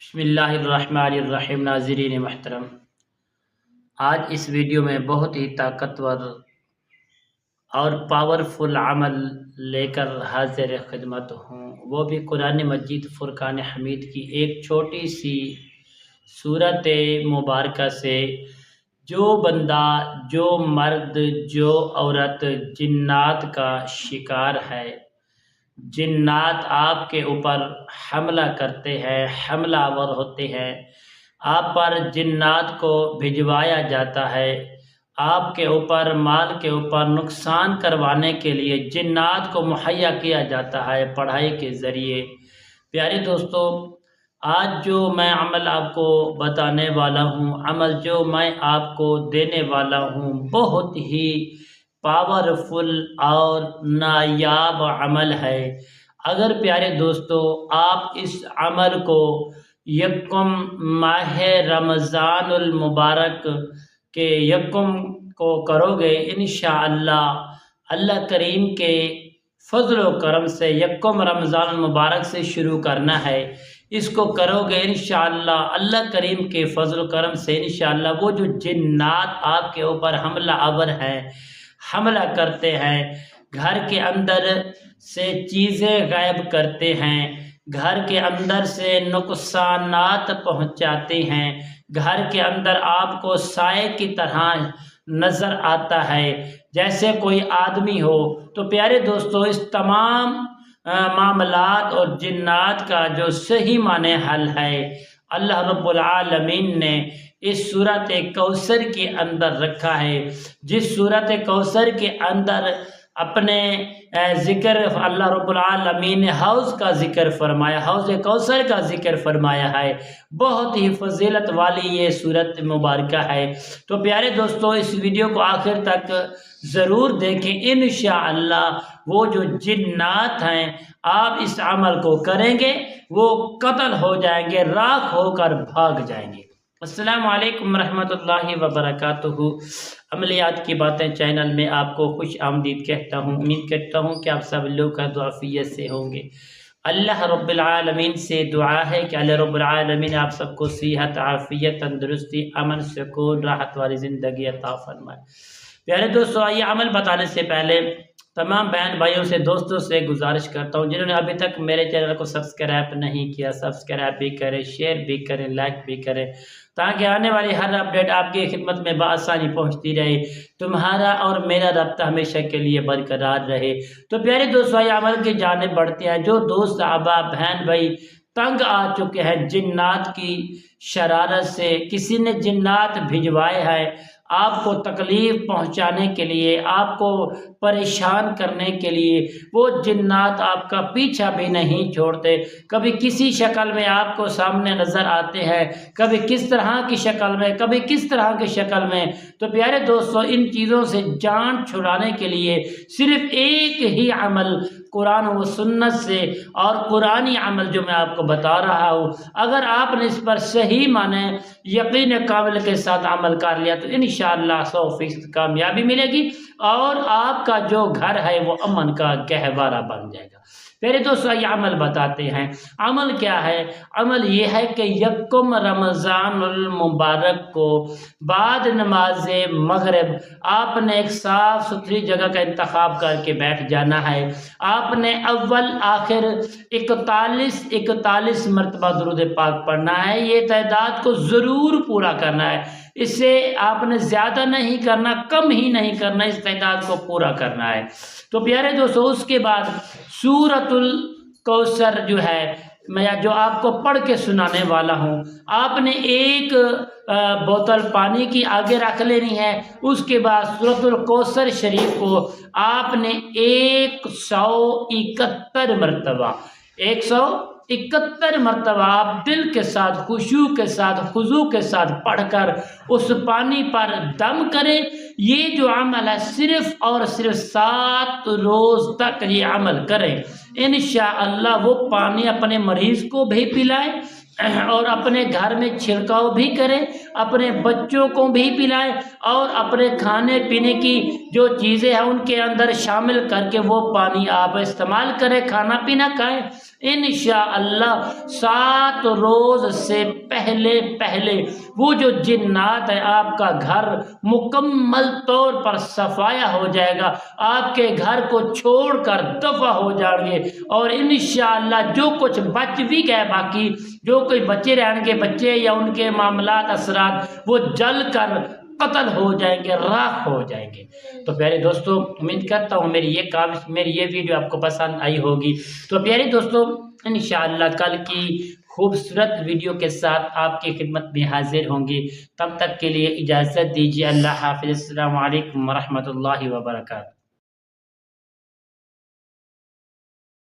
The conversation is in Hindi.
बिस्मिल्लाहिर्रहमानिर्रहीम। नाज़रीन महतरम, आज इस वीडियो में बहुत ही ताकतवर और पावरफुल अमल लेकर हाजिर खिदमत हूँ, वो भी कुरान मजीद फ़ुरक़ान हमीद की एक छोटी सी सूरत मुबारक से। जो बंदा, जो मर्द, जो औरत जिन्नात का शिकार है, जिन्नात आपके ऊपर हमला करते हैं, हमलावर होते हैं, आप पर जिन्नात को भिजवाया जाता है, आपके ऊपर माल के ऊपर नुकसान करवाने के लिए जिन्नात को मुहैया किया जाता है पढ़ाई के ज़रिए। प्यारे दोस्तों, आज जो मैं अमल आपको बताने वाला हूँ, अमल जो मैं आपको देने वाला हूँ, बहुत ही पावरफुल और नायाब अमल है। अगर प्यारे दोस्तों आप इस अमल को यकम माह रमज़ानुल मुबारक के यकम को करोगे, इंशाअल्लाह अल्लाह करीम के फजल व करम से यकम रमज़ान मुबारक से शुरू करना है। इसको करोगे इंशाअल्लाह अल्लाह करीम के फजल करम से इंशाअल्लाह वो जो जिन्नात आपके ऊपर हमला आवर हैं, हमला करते हैं, घर के अंदर से चीज़ें गायब करते हैं, घर के अंदर से नुकसानात पहुंचाते हैं, घर के अंदर आपको साए की तरह नज़र आता है जैसे कोई आदमी हो। तो प्यारे दोस्तों, इस तमाम मामलात और जिन्नात का जो सही माने हल है, अल्लाह रब्बुल आलमीन ने इस सूरत कौसर के अंदर रखा है। जिस सूरत कौसर के अंदर अपने ज़िक्र अल्लाह रब्बुल आलमीन ने हौज़ का ज़िक्र फरमाया, हौज़ कौसर का ज़िक्र फरमाया है। बहुत ही फजीलत वाली ये सूरत मुबारक है। तो प्यारे दोस्तों, इस वीडियो को आखिर तक ज़रूर देखें। इंशाअल्लाह वो जो जिन्नात हैं, आप इस अमल को करेंगे वो कत्ल हो जाएंगे, राख होकर भाग जाएंगे। अस्सलामु अलैकुम रहमतुल्लाहि व बरकातुहू। अमलियात की बातें चैनल में आपको खुश आमदीद कहता हूँ। उम्मीद करता हूँ कि आप सब लोग का दुआफियत से होंगे। अल्लाह रब्बुल आलमीन से दुआ है कि अल्लाह रब्बुल आलमीन आप सबको सेहत, आफियत, तंदुरुस्ती, अमन, सुकून, राहत वाली ज़िंदगी अता फरमाए। प्यारे दोस्तों, आइए अमल बताने से पहले तमाम बहन भाइयों से, दोस्तों से गुजारिश करता हूँ जिन्होंने अभी तक मेरे चैनल को सब्सक्राइब नहीं किया, सब्सक्राइब भी करें, शेयर भी करें, लाइक भी करें, ताकि आने वाली हर अपडेट आपकी खिदमत में बआसानी पहुँचती रहे, तुम्हारा और मेरा रब्ता हमेशा के लिए बरकरार रहे। तो प्यारे दोस्तों, ये अमल की जानिब बढ़ते हैं। जो दोस्त, अहबाब, बहन भाई तंग आ चुके हैं जिन्नात की शरारत से, किसी ने जिन्नात भिजवाए हैं आपको तकलीफ़ पहुंचाने के लिए, आपको परेशान करने के लिए, वो जिन्नात आपका पीछा भी नहीं छोड़ते। कभी किसी शक्ल में आपको सामने नज़र आते हैं, कभी किस तरह की शक्ल में, कभी किस तरह की शक्ल में। तो प्यारे दोस्तों, इन चीज़ों से जान छुड़ाने के लिए सिर्फ एक ही अमल कुरान व सुन्नत से, और कुरानी अमल जो मैं आपको बता रहा हूँ, अगर आपने इस पर सही माने यकीन कामिल के साथ अमल कर लिया तो इंशाअल्लाह 100% कामयाबी मिलेगी और आपका जो घर है वो अमन का गहवारा बन जाएगा। मेरे दोस्तों, ये अमल बताते हैं। अमल क्या है? अमल ये है कि यकम रमज़ानुल मुबारक को बाद नमाज मगरिब आपने एक साफ़ सुथरी जगह का इंतखाब करके बैठ जाना है। आपने अव्वल आखिर 41 मरतबा दुरूद पाक पढ़ना है। ये तादाद को ज़रूर पूरा करना है, इससे आपने ज़्यादा नहीं करना, कम ही नहीं करना, इस तादाद को पूरा करना है। तो प्यारे दोस्तों, उसके बाद सूरतुल कौसर जो है, मैं जो आपको पढ़ के सुनाने वाला हूँ, आपने एक बोतल पानी की आगे रख लेनी है। उसके बाद सूरतुल कौसर शरीफ को आपने 171 मरतबा 171 मरतबा आप दिल के साथ, खुशू के साथ, खुजू के साथ पढ़कर उस पानी पर दम करें। ये जो अमल है सिर्फ और सिर्फ 7 रोज़ तक ये अमल करें। इंशाअल्लाह वो पानी अपने मरीज़ को भी पिलाएं, और अपने घर में छिड़काव भी करें, अपने बच्चों को भी पिलाएं और अपने खाने पीने की जो चीज़ें हैं उनके अंदर शामिल करके वो पानी आप इस्तेमाल करें, खाना पीना खाएं। इंशाअल्लाह 7 रोज़ से पहले पहले वो जो जिन्नात है आपका घर मुकम्मल तौर पर सफाया हो जाएगा, आपके घर को छोड़कर दफा हो जाएंगे और इंशाअल्लाह जो कुछ बच भी गए बाकी जो कोई बचे रहेंगे बच्चे या उनके मामलात असरात वो जल कर कत्ल हो जाएंगे, राख हो जाएंगे। तो प्यारे दोस्तों, उम्मीद करता हूँ मेरी ये वीडियो आपको पसंद आई होगी। तो प्यारे दोस्तों, इंशाअल्लाह कल की खूबसूरत वीडियो के साथ आपकी खिदमत में हाजिर होंगे। तब तक के लिए इजाज़त दीजिए। अल्लाह हाफ़िज़। अस्सलामु अलैकुम व रहमतुल्लाहि व बरकातहू।